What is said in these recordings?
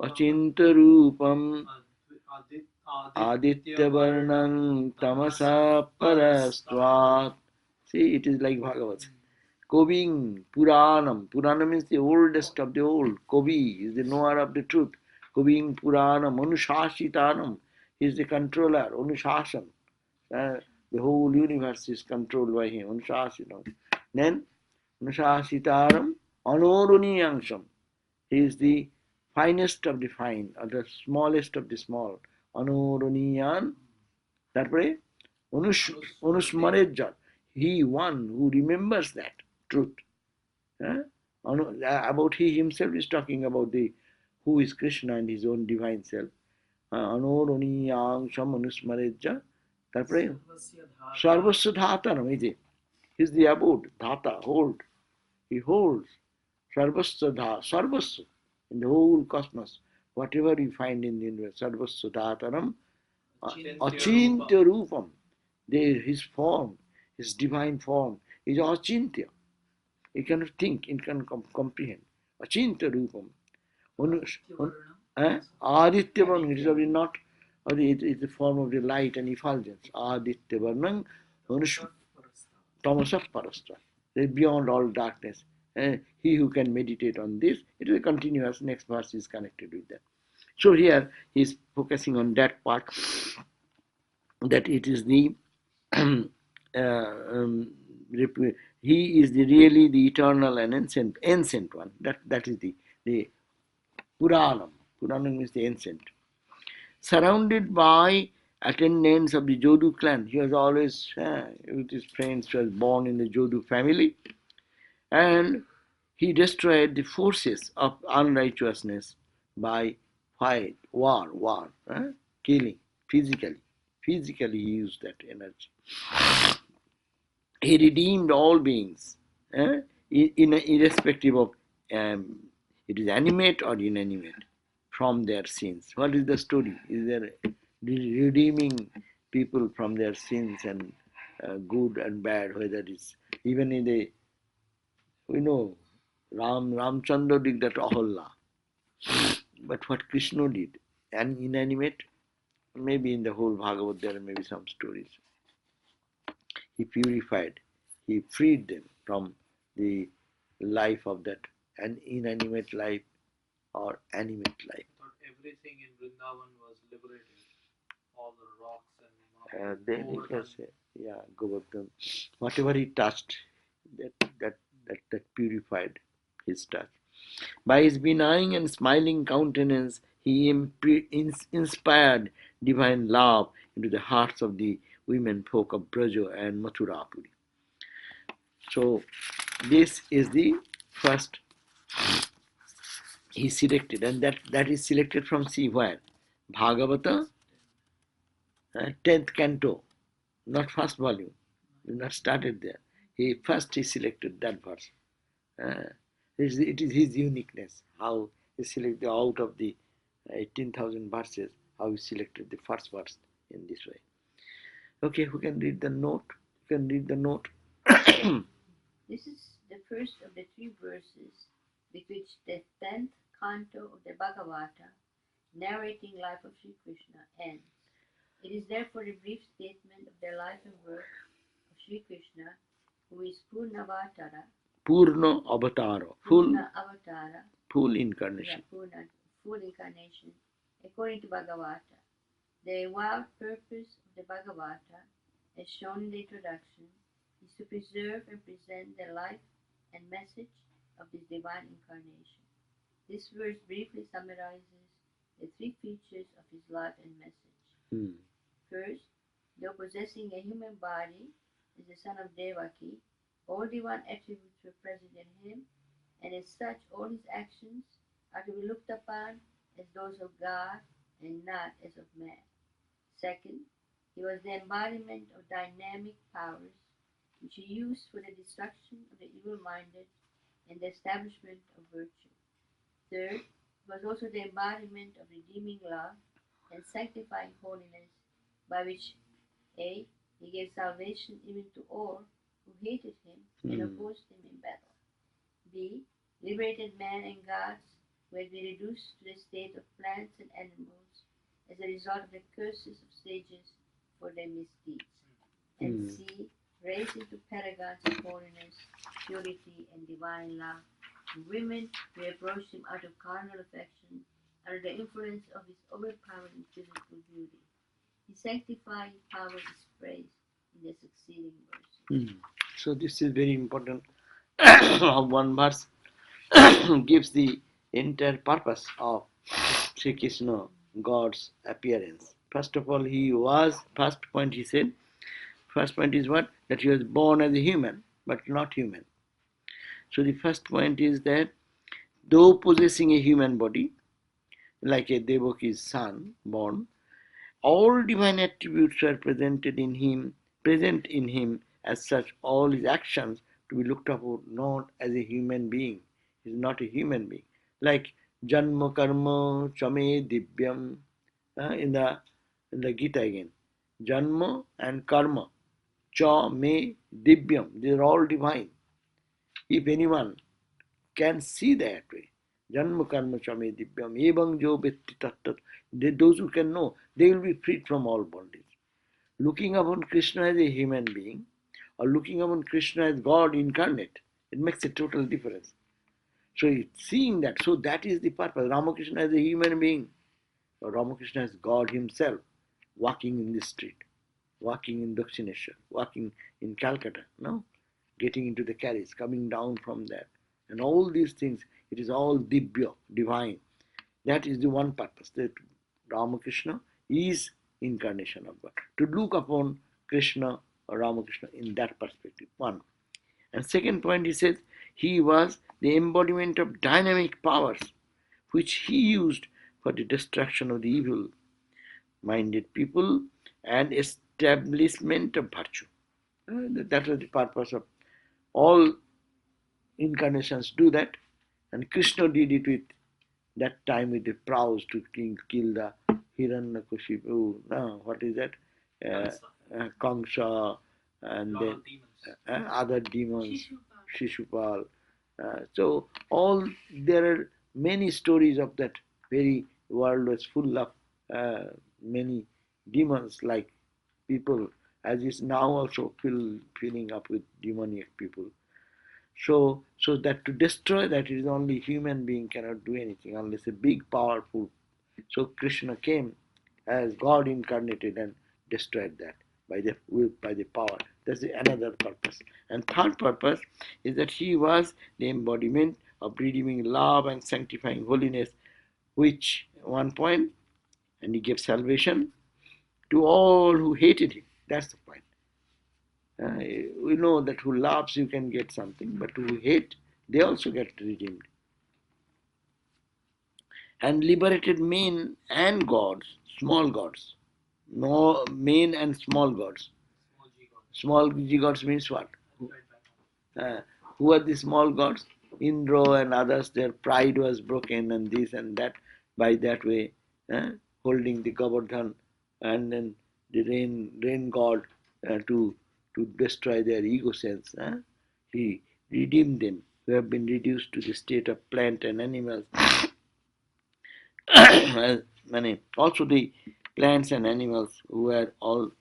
Achintya Rupam Aditya Varnam Tamasa Parastvat. See, it is like Bhagavad. Koving Puranam. Puranam means the oldest of the old. Kovi is the knower of the truth. Koving Puranam. Anushashitanam. He is the controller. Anushasan. The whole universe is controlled by him. Anushasitanam. Then Anushasitaram Anoruniyangsham. He is the finest of the fine, or the smallest of the small. Anoruniyan. That way, Anusmareja. He one who remembers that truth. About he himself is talking about the who is Krishna and his own divine self. Anoruniyangsham Anusmareja. That way, Sarvasya Dhataram. He is the abode, Dhata, hold. He holds Sarvasya Sarvasya in the whole cosmos. Whatever you find in the universe, Sarvasya Dhataram, Achintya Rupam. His form, his divine form is Achintya. He cannot think, he cannot comprehend. Achintya Rupam. Aditya Varnam, it is not, it is the form of the light and effulgence. Aditya Varnam, Tamasah Parastra. They beyond all darkness. He who can meditate on this, it will continue as next verse is connected with that. So here he is focusing on that part, that it is the he is really the eternal and ancient one. That is the Puranam. Puranam means the ancient. Surrounded by attendants of the Jodu clan. He was always with his friends. He was born in the Jodu family. And he destroyed the forces of unrighteousness by fight, war, killing, physically. Physically he used that energy. He redeemed all beings, irrespective of it is animate or inanimate, from their sins. What is the story? Is there redeeming people from their sins and good and bad, whether it's even in the, we know, Ramchandra did that Ahalla. But what Krishna did, and inanimate, maybe in the whole Bhagavad there may be some stories. He purified, he freed them from the life of that an inanimate life or animate life. But everything in Vrindavan was liberated. All the rocks and then you can say, yeah, Govardhan. Whatever he touched, that purified his touch. By his benign and smiling countenance, he inspired divine love into the hearts of the women folk of Braja and Mathurapuri. So, this is the first he selected, and that is selected from, see where? Bhagavata, 10th canto, not first volume. Not started there. He selected that verse. It is his uniqueness, how he selected out of the 18,000 verses, how he selected the first verse in this way. Okay, who can read the note? Who can read the note? This is the first of the 3 verses with which the 10th canto of the Bhagavata, narrating life of Sri Krishna, ends. It is therefore a brief statement of the life and work of Sri Krishna, who is Purnavatara, Purna Avatara, full incarnation. Full incarnation, according to Bhagavata. The avowed purpose of the Bhagavata, as shown in the introduction, is to preserve and present the life and message of this divine incarnation. This verse briefly summarizes the 3 features of his life and message. First, though possessing a human body, is the son of Devaki, all divine attributes were present in him, and as such all his actions are to be looked upon as those of God and not as of man. Second, he was the embodiment of dynamic powers which he used for the destruction of the evil-minded and the establishment of virtue. Third, he was also the embodiment of redeeming love and sanctifying holiness, by which A. he gave salvation even to all who hated him and opposed him in battle. B. liberated man and gods who had been reduced to the state of plants and animals as a result of the curses of sages for their misdeeds, and C, raised into paragons of holiness, purity, and divine love, and women who approached him out of carnal affection under the influence of his overpowering physical beauty. His sanctifying power is praised in the succeeding verses. So this is very important. One verse gives the entire purpose of Sri Krishna, God's appearance. First of all, first point he said, first point is what? That he was born as a human, but not human. So the first point is that though possessing a human body, like a Devaki's son born, all divine attributes were present in him as such, all his actions to be looked upon not as a human being. He is not a human being. Like Janma Karma Chame Divyam in the Gita again. Janma and Karma Cha Me Divyam. They are all divine. If anyone can see that way. Janma karma chame divyam evang jo vetti tattat. Those who can know, they will be freed from all bondage. Looking upon Krishna as a human being or looking upon Krishna as God incarnate, it makes a total difference. So seeing that, so that is the purpose. Ramakrishna as a human being, or Ramakrishna as God himself, walking in the street, walking in Dakshineshwar, walking in Calcutta, no? Getting into the carriage, coming down from there. And all these things, it is all Dibya, divine. That is the one purpose, that Ramakrishna is incarnation of God. To look upon Krishna or Ramakrishna in that perspective, one. And second point, he says, he was the embodiment of dynamic powers, which he used for the destruction of the evil-minded people and establishment of virtue. That was the purpose of all incarnations do that, and Krishna did it with that time with the prowess to kill the Hiranyakashipu. No, what is that? Kamsa, and then other demons, Shishupal. So all there are many stories of that very world was full of many demons like people, as is now also filling up with demoniac people. So that to destroy that is only human being cannot do anything unless a big powerful. So Krishna came as God incarnated and destroyed that by the will, by the power. That's another purpose. And third purpose is that he was the embodiment of redeeming love and sanctifying holiness, which one point, and he gave salvation to all who hated him. That's the point. We know that who loves you can get something, but who hate, they also get redeemed. And liberated men and gods, small gods. No, men and small gods. Small G God. Small g gods means what? Right back home. Who are the small gods? Indra and others, their pride was broken and this and that by that way, holding the Govardhan and then the rain god to destroy their ego sense. He redeemed them who have been reduced to the state of plant and animals. Also the plants and animals who were all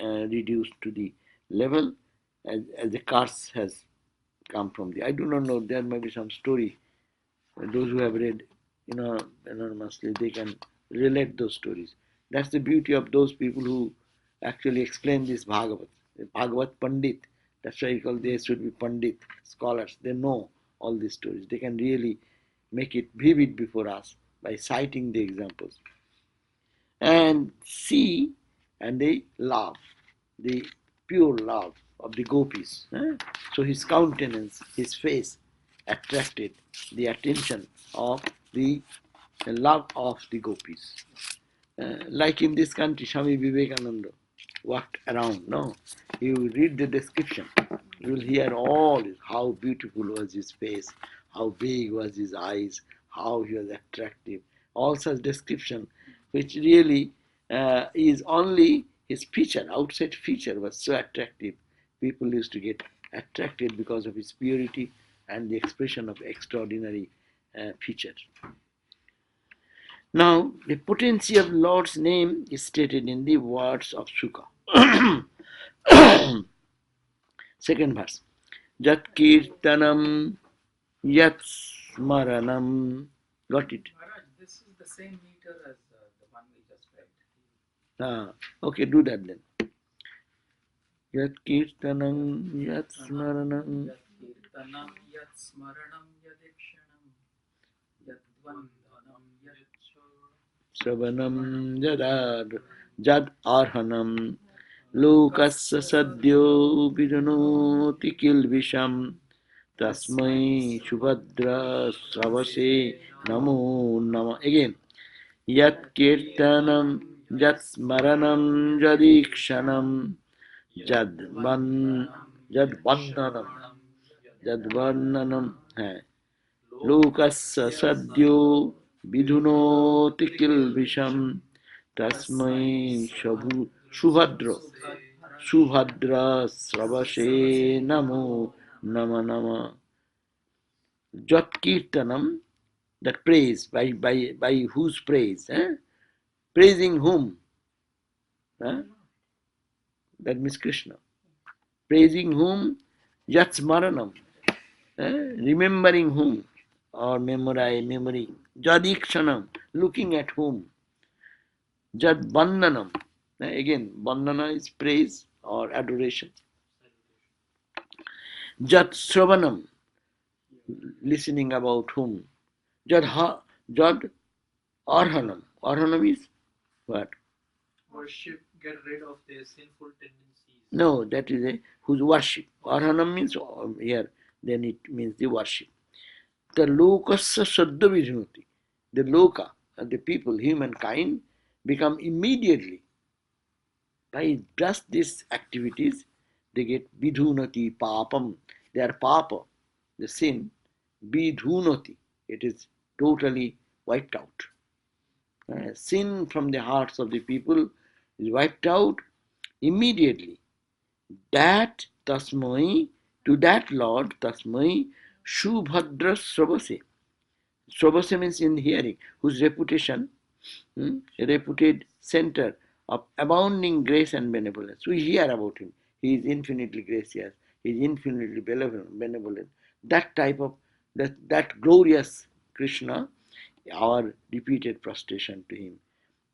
reduced to the level as the curse has come from the. I do not know. There may be some story. Those who have read, enormously, they can relate those stories. That's the beauty of those people who actually explain this Bhagavat. The Bhagavat Pandit. That's why they should be Pandit scholars. They know all these stories. They can really make it vivid before us by citing the examples. And see, and they love, the pure love of the gopis. So his countenance, his face attracted the attention of the love of the gopis. Like in this country, Swami Vivekananda walked around. No, you read the description, you will hear all this, how beautiful was his face, how big was his eyes, how he was attractive. All such description, which really is only his feature, outside feature was so attractive. People used to get attracted because of his purity and the expression of extraordinary features. Now, the potency of Lord's name is stated in the words of Sukha. Second verse. Jat kirtanam yat smaranam. Got it? Maharaj, this is the same meter as the one we just read. Okay, do that then. Yat kirtanam yat smaranam. Yat kirtanam, yat smaranam, yadikshanam, yat vandhanam, yat Sravanam jad arhanam. Lokasya sadyo vidunoti kilvisham. Tasmai Shubhadra Sravase Namo Nama. Again. Yat Kirtanam Jat Smaranam Jadikshanam Jadvandanam Jadvarnanam Lokasya Sadyo Vidhunoti Kilvisham Tasmai Shubhadra Sravase Namo Nama Nama. Jat Kirtanam, that praise, by whose praise? Praising whom? That means Krishna. Praising whom? Yat Smaranam. Remembering whom? Or memory. Jadikshanam, looking at whom? Jad Bandhanam. Again, Bandhana is praise or adoration. Jat Sravanam, listening about whom? Jad Arhanam. Arhanam is what? worship, get rid of their sinful tendencies. No, that is whose worship. Arhanam means here, then it means the worship. The lokasya saddha vidhunati. The loka, the people, humankind, become immediately, by just these activities, they get vidhunati papam. They are papa, the sin, vidhunati. It is totally wiped out. Sin from the hearts of the people is wiped out immediately. That tasmai, to that Lord, tasmai, Shubhadra Sravase. Sravase means in hearing, whose reputation, a reputed center of abounding grace and benevolence. We hear about him. He is infinitely gracious. He is infinitely benevolent. That type of, that glorious Krishna, our repeated prostration to him.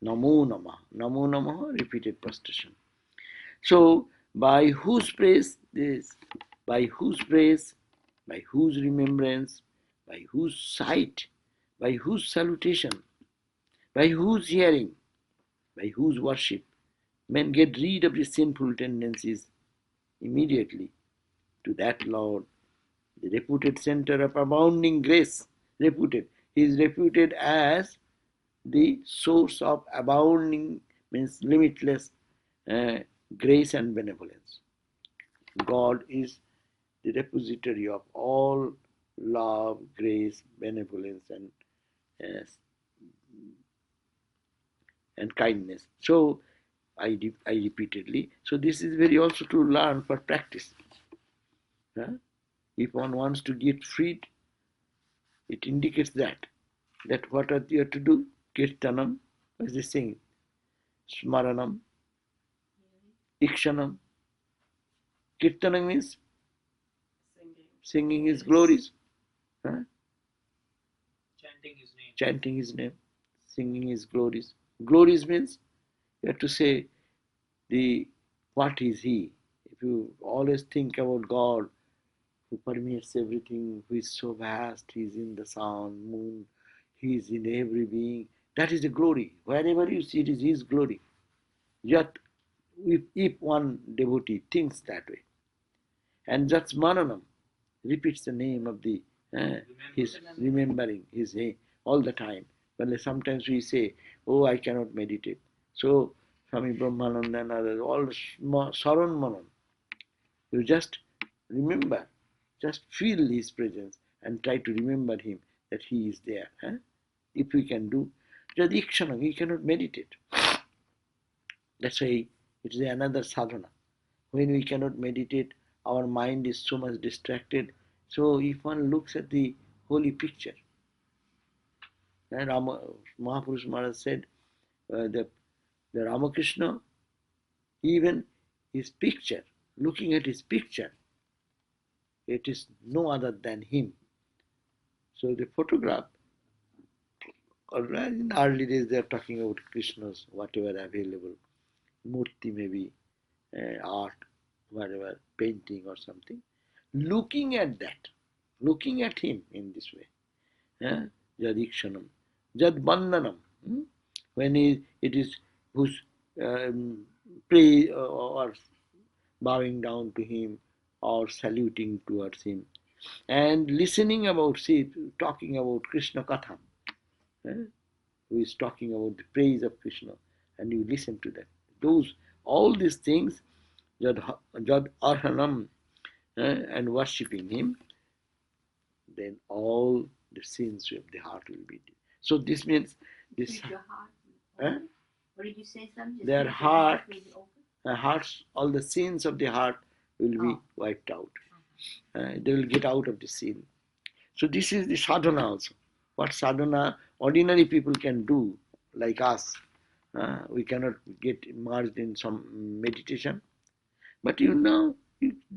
Namo Namah. Namo Namah, repeated prostration. So, by whose praise this? By whose praise? By whose remembrance? By whose sight? By whose salutation? By whose hearing? By whose worship? Men get rid of the sinful tendencies immediately. To that Lord, the reputed center of abounding grace. Reputed. He is reputed as the source of abounding, means limitless grace and benevolence. God is the repository of all love, grace, benevolence, uh, and kindness. So I repeatedly. So this is very also to learn for practice. If one wants to get freed, it indicates that what are you have to do? Kirtanam, what is this saying? Smaranam, Ikshanam. Kirtanam means singing his glories. Chanting his name. Chanting his name, singing his glories. Glories means you have to say the what is he. If you always think about God, who permeates everything, who is so vast, he is in the sun, moon, he is in every being. That is the glory. Wherever you see it is his glory. Yet if one devotee thinks that way, and that's Mananam, repeats the name of the his remembering his name all the time. Well, sometimes we say, "Oh, I cannot meditate." So Swami Brahmananda and others, all Saran Manan, you just remember, just feel his presence and try to remember him that he is there. If we can do, Jadikshana, we cannot meditate. That's why it is another sadhana. When we cannot meditate, our mind is so much distracted. So if one looks at the holy picture, And Mahapurush Maharaj said that the Ramakrishna, even his picture, looking at his picture, it is no other than him. So the photograph, in early days they are talking about Krishna's whatever available, murti maybe, art, whatever, painting or something. Looking at that, looking at him in this way, Jadikshanam, Jad Bandanam, when it is who's pray or bowing down to him or saluting towards him and listening about, see, talking about Krishna Katha, who is talking about the praise of Krishna, and you listen to that. Those, all these things, Jad Arhanam, and worshipping him, then all the sins of the heart will be. So this means this. Your heart Huh? What did you say? Something? Their heart, hearts, all the sins of the heart will be wiped out. They will get out of the sin. So this is the sadhana also. What sadhana ordinary people can do, like us. We cannot get immersed in some meditation. But you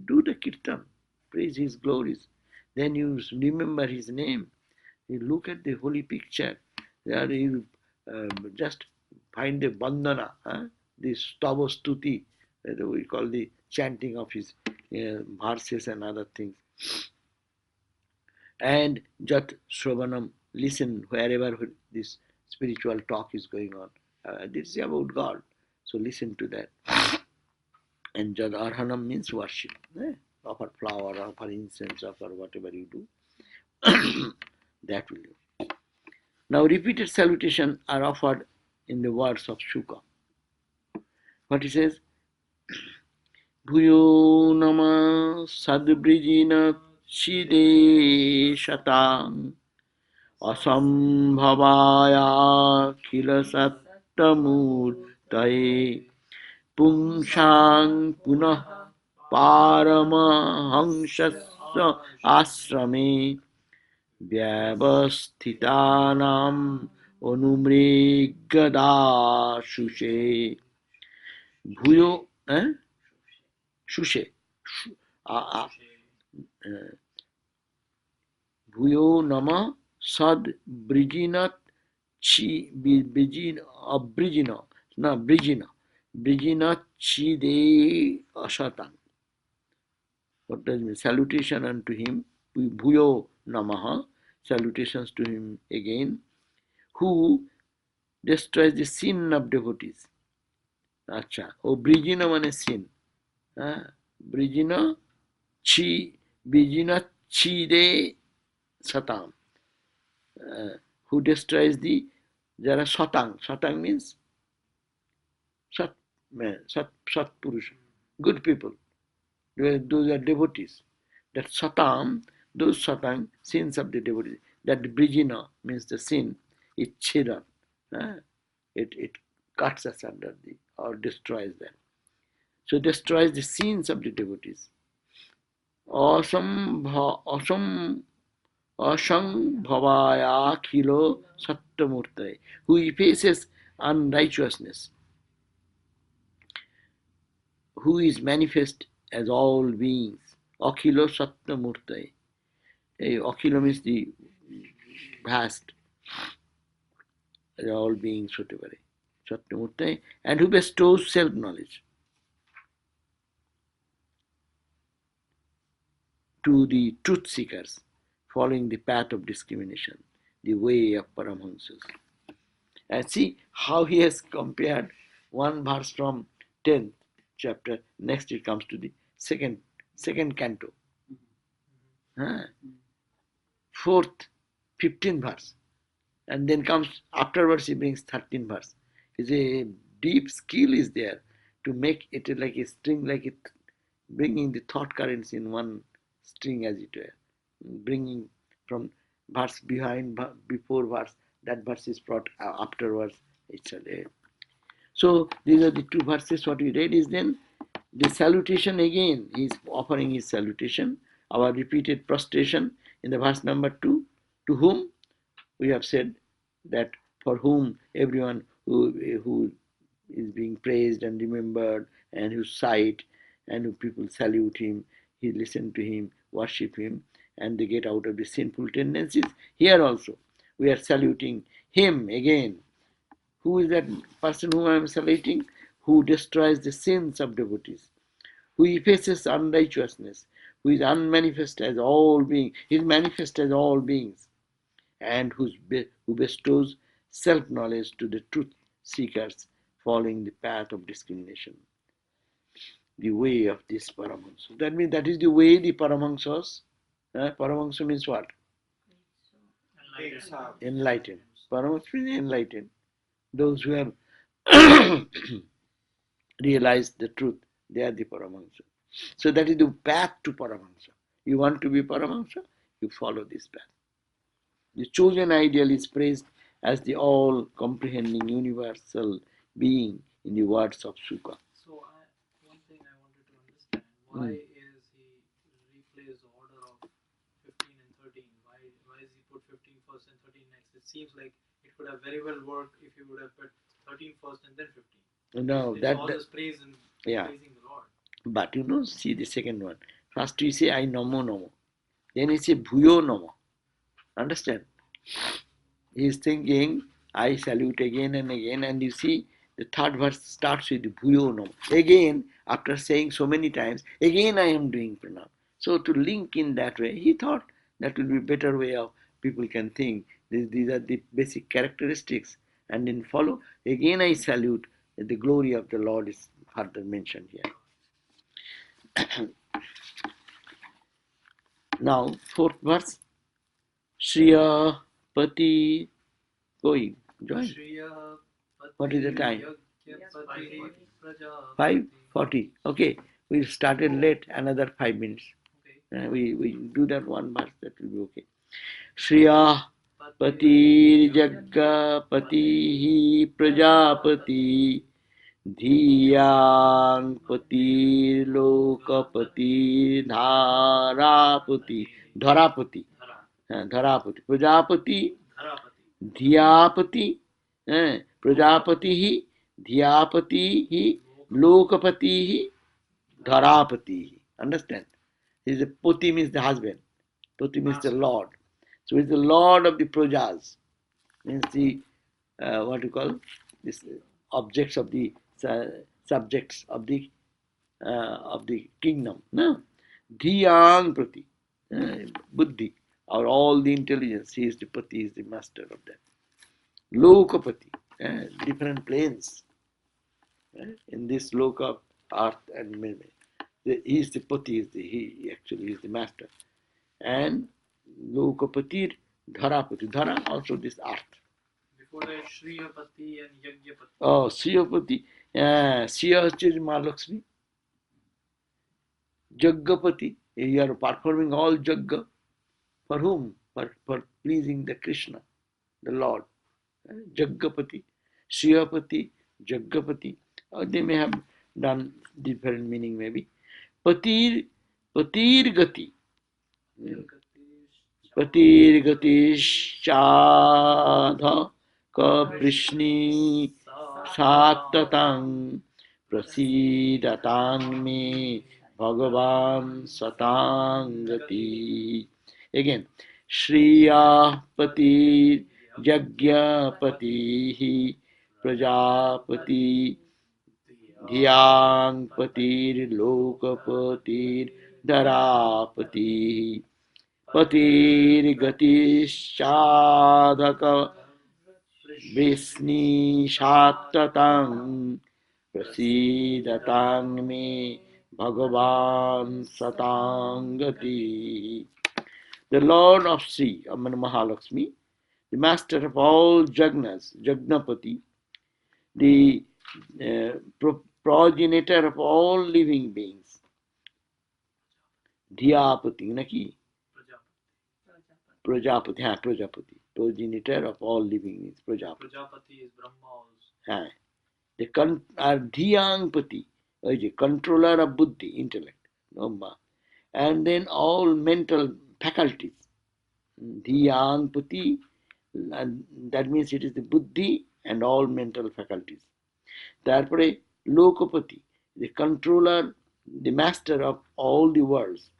do the kirtan, praise his glories. Then you remember his name. You look at the holy picture. There you just find the bandhana, the stava stuti, we call the chanting of his verses and other things. And Jat Shravanam, listen wherever this spiritual talk is going on. This is about God. So listen to that. And Jad Arhanam means worship. Offer flower, offer incense, offer whatever you do. That will do. Now repeated salutation are offered in the words of Shuka. What he says? Bhuyo nama sadbrijina chide shatam asambhavaya khila sattamurtaye pumshang punah paramahamsasya asrame vyavasthitanam onumrigadashushe bhuyo shushe bhuyo nama sad brijinat chi brijina na brijinat chi de asatan. What does it mean? Salutation unto him, bhuyo namaha, salutations to him again, who destroys the sin of devotees. Acha, brijina mane sin. Brijina chi de satam, who destroys the, there are satang means sat man, sat purusha, good people, those are devotees. That satam, those satang, sins of the devotees, that brijina means the sin, it chira, it cuts us under the, or destroys them. So destroys the sins of the devotees. Asambhavaya khilo sattamurtaye, who effaces unrighteousness, who is manifest as all beings. Akhilo sattamurtaye. Akhilo means the vast, all beings, whatever. Sattamurtaye, and who bestows self-knowledge to the truth seekers, following the path of discrimination, the way of Paramahamsas. And see how he has compared one verse from 10th chapter. Next it comes to the second canto. Fourth, 15th verse. And then comes afterwards he brings 13th verse. It's a deep skill is there to make it like a string, like it bringing the thought currents in one string, as it were, bringing from verse behind, before verse, that verse is brought afterwards. It's a, so these are the two verses. What we read is then the salutation again. He is offering his salutation, our repeated prostration in the verse number 2. To whom? We have said that for whom everyone who is being praised and remembered, and whose sight and who people salute him, he listen to him, worship him, and they get out of the sinful tendencies. Here also, we are saluting him again. Who is that person whom I am saluting? Who destroys the sins of devotees, who effaces unrighteousness, who is unmanifest as all beings, is manifest as all beings, and who bestows self-knowledge to the truth seekers following the path of discrimination, the way of this Paramahansa. That means that is the way the Paramahansas. Paramahansa means what? Enlightened. Paramahansa means enlightened. Those who have realized the truth, they are the Paramahansa. So that is the path to Paramahansa. You want to be Paramahansa, you follow this path. The chosen ideal is praised as the all-comprehending universal being in the words of Sukha. So, one thing I wanted to understand, why is he replaced the order of 15 and 13? Why is he put 15 first and 13 next? It seems like it could have very well worked if he would have put 13 first and then 15. No, it's all this praise and praising the Lord. But see the second one. First we say I Namo Namo. Then we say Bhuyo Namo. Understand? He is thinking I salute again and again, and you see the third verse starts with Bhuyo Namo. Again, after saying so many times, again I am doing pranam. So to link in that way, he thought that will be a better way of people can think. These are the basic characteristics, and then follow. Again I salute. The glory of the Lord is further mentioned here. Now, fourth verse. Shriya Pati Koi. Join. What is the time? 5:40. Okay. We started late, another 5 minutes. We do that one verse, that will be okay. Shriya Pati Jagga Pati Prajapati Dhiyang Pati Lokapati Dharapati Dharapati Dharapati Prajapati Dhiyapati Prajapati hi Dhiyapati hi Lokapati hi Dharapati. Understand? He is a Pati means the husband. Pati means the Lord. So he is the Lord of the Prajas. Means the what you call this objects of the subjects of the kingdom. No, Dhiyang Prati, Buddhi, or all the intelligence. He is the Pati, he is the master of that. Lokapati, different planes in this loka of earth and Meme. He is the Pati, he actually is the master. And Lokapatir Dharapati, Dhara also this earth. Before that, Shriyapati and Yagyapati. Oh, Sriyapati. Sriya is Mahalakshmi. Jaggapati. You are performing all Jagga. For whom? For pleasing the Krishna, the Lord. Jaggapati. Sriyapati, Jaggapati. They may have done different meaning maybe. Patir Gati. Patir Gati Shadha Kaprishni Satatang Prasidatang me Bhagavan Satangati. Again, Shriya Pati Jagyapati Prajapati Dhyang Patir Lokapatir Dharapati Patir Gatishadhaka Visni Shattatang Prasidatang me Bhagavan Satangati. The Lord of Sri, Mahalakshmi, the master of all Jagnas, Jagnapati, the progenitor of all living beings. Dhyapati, Naki? Prajapati, Prajapati. Progenitor of all living beings. Prajapati. Prajapati is Brahma also. The Dhyangpati, the controller of Buddhi, intellect. And then all mental faculties. Dhyangpati, And that means it is the buddhi and all mental faculties. তারপরে Lokapati, the controller, the master of all the worlds,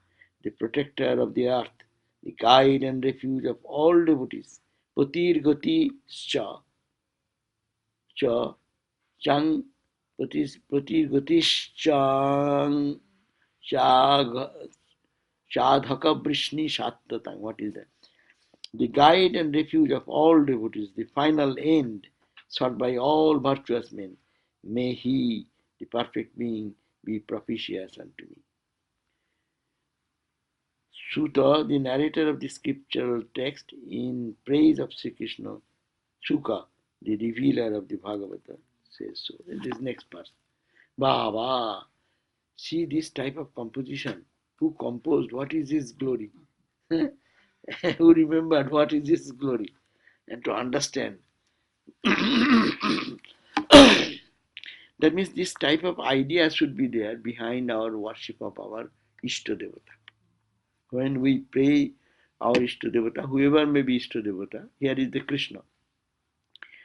the protector of the earth, the guide and refuge of all devotees. Patir gati cha cha chang patir gati chang chadhaka brishni shattatang. What is that? The guide and refuge of all devotees, the final end sought by all virtuous men. May he, the perfect being, be propitious unto me. Suta, the narrator of the scriptural text in praise of Sri Krishna, Suka, the revealer of the Bhagavata, says so. In this next verse. Baba, see this type of composition. Who composed? What is his glory? Who remembered what is his glory? And to understand. That means this type of idea should be there behind our worship of our Ishta Devata. When we pray our Ishta Devata, whoever may be Ishta Devata, here is the Krishna.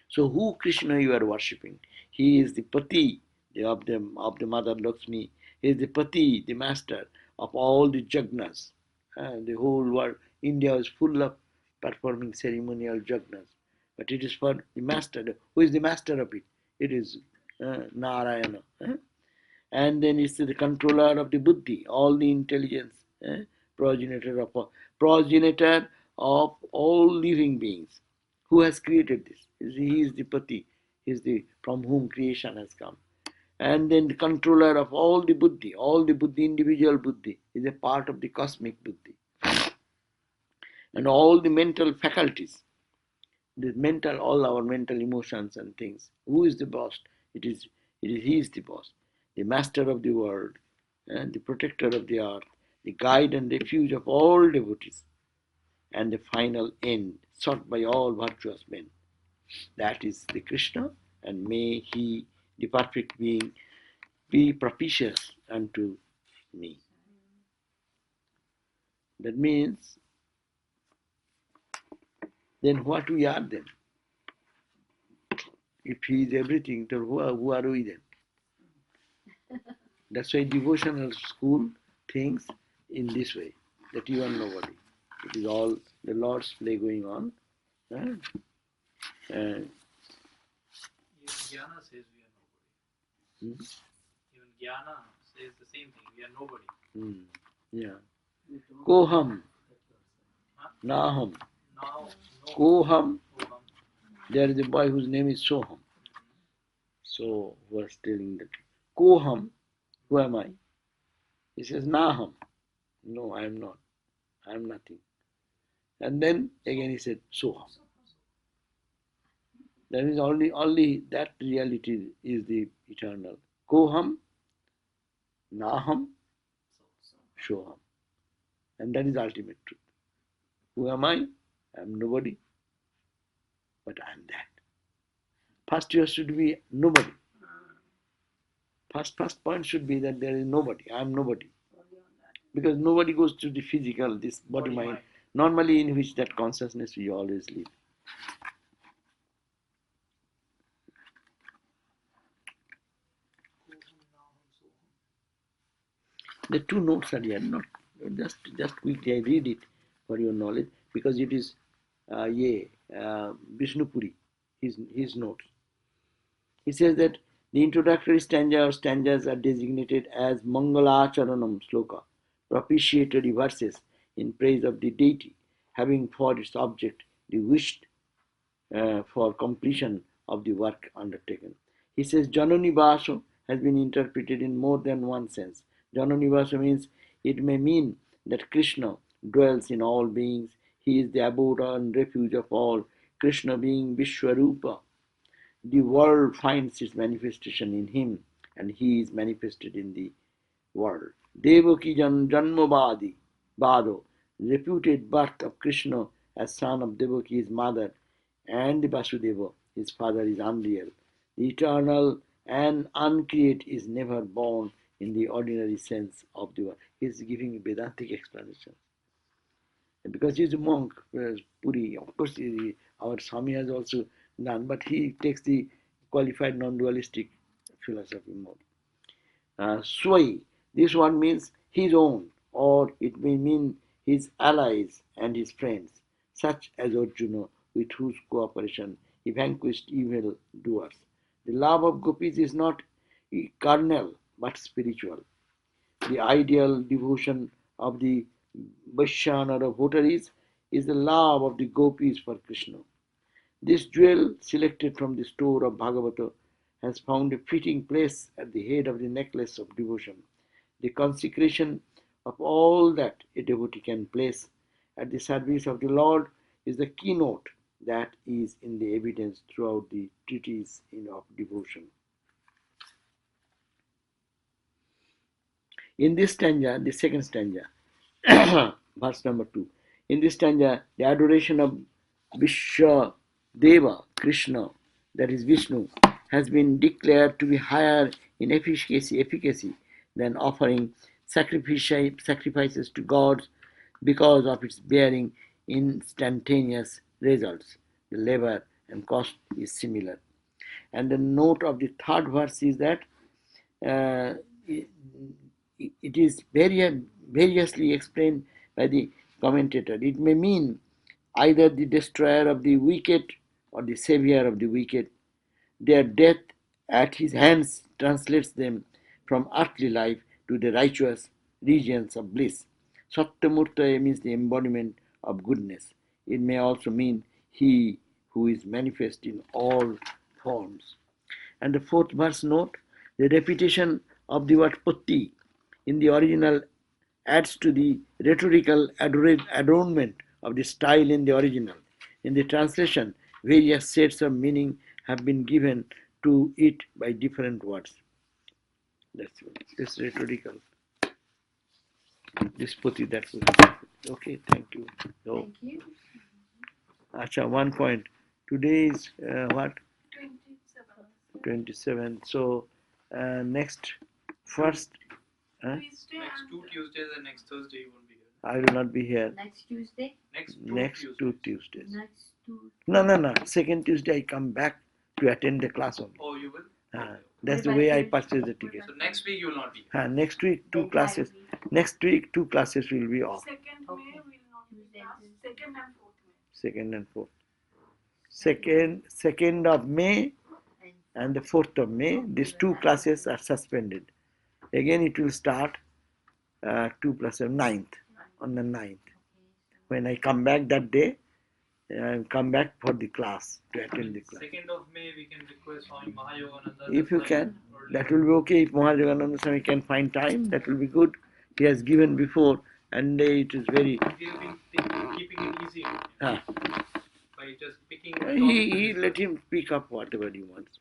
So who Krishna you are worshipping? He is the Pati of the Mother Lakshmi. He is the Pati, the master of all the Jagnas. The whole world, India is full of performing ceremonial Jagnas. But it is for the master. Who is the master of it? It is Narayana. And then it's the controller of the buddhi, all the intelligence, progenitor of all living beings. Who has created this? He is the Pati. He is the from whom creation has come. And then the controller of all the buddhi, individual buddhi, is a part of the cosmic buddhi. And all the mental faculties, all our mental emotions and things. Who is the boss? He is the boss, the master of the world, and the protector of the earth, the guide and refuge of all devotees, and the final end sought by all virtuous men. That is the Krishna, and may he, the perfect being, be propitious unto me. That means, then what we are then? If he is everything, then who are we then? That's why devotional school thinks in this way, that you are nobody. It is all the Lord's play going on. And Even Jnana says we are nobody. Even Jnana says the same thing, we are nobody. Yeah. Koham. Naham. Koham. There is a boy whose name is Soham. So, who was telling that. Koham. Who am I? He says, Naham. No, I am not. I am nothing. And then again he said, Soham. That means only that reality is the eternal. Koham, Naham, Soham. And that is ultimate truth. Who am I? I am nobody. But I am that. First you should be nobody. First point should be that there is nobody. I am nobody. Because nobody goes to the physical, this body mind, normally in which that consciousness we always live. The two notes are here, not just quickly I read it for your knowledge, because it is Vishnupuri, his notes. He says that the introductory stanza or stanzas are designated as Mangalacharanam sloka, propitiatory verses in praise of the deity, having for its object the wish for completion of the work undertaken. He says Jananivasa has been interpreted in more than one sense. Jananivasa means it may mean that Krishna dwells in all beings. He is the abode and refuge of all. Krishna being Vishwarupa, the world finds its manifestation in him, and he is manifested in the world. Devaki Janmabadi, Bado, reputed birth of Krishna as son of Devaki, his mother, and the Vasudeva, his father, is unreal. The eternal and uncreate is never born in the ordinary sense of the word. He is giving a Vedantic explanation. Because he is a monk, whereas Puri, of course, our Swami has also done, but he takes the qualified non-dualistic philosophy more. Swai, this one means his own, or it may mean his allies and his friends, such as Arjuna, with whose cooperation he vanquished evil doers. The love of gopis is not carnal but spiritual. The ideal devotion of the Vaishyan or votaries is the love of the gopis for Krishna. This jewel, selected from the store of Bhagavata, has found a fitting place at the head of the necklace of devotion. The consecration of all that a devotee can place at the service of the Lord is the keynote that is in the evidence throughout the treatise of devotion. In this stanza, the second stanza, verse number 2, in this stanza, the adoration of Vishwadeva, Krishna, that is Vishnu, has been declared to be higher in efficacy than offering sacrifices to gods because of its bearing instantaneous results. The labor and cost is similar. And the note of the third verse is that uh, it is variously explained by the commentator. It may mean either the destroyer of the wicked or the savior of the wicked. Their death at his hands translates them from earthly life to the righteous regions of bliss. Sattamurta means the embodiment of goodness. It may also mean he who is manifest in all forms. And the fourth verse note, the repetition of the word putti in the original adds to the rhetorical adornment of the style in the original. In the translation, various sets of meaning have been given to it by different words. That's this rhetorical. This putti, that putti. Okay, thank you. So, Thank you. Acha, 1 point. Today is what? 27. 27. So, next, first, Next 2 Tuesdays and next Thursday you won't be here. I will not be here. Next Tuesday? Next 2 Tuesdays. Next Tuesday. No. Second Tuesday I come back to attend the class only. Oh, you will? That's the What way about I Thursday? purchase the ticket. So next week you will not be here. Next week two The classes. entire week. Next week 2 classes will be off. 2nd May Okay. will not be Tuesday, class. Tuesday. 2nd and 4th May. Second and fourth. Second of May and the 4th of May. These 2 classes are suspended. Again it will start 2 plus 9th on the 9th. When I come back that day, I come back for the class to attend the class. 2nd of May we can request Swami Mahayogananda. If you can, that will be okay. If Mahayogananda Swami can find time, that will be good. He has given before, and it is very. We have been keeping it easy Ah, by just picking. he let him pick up whatever he wants.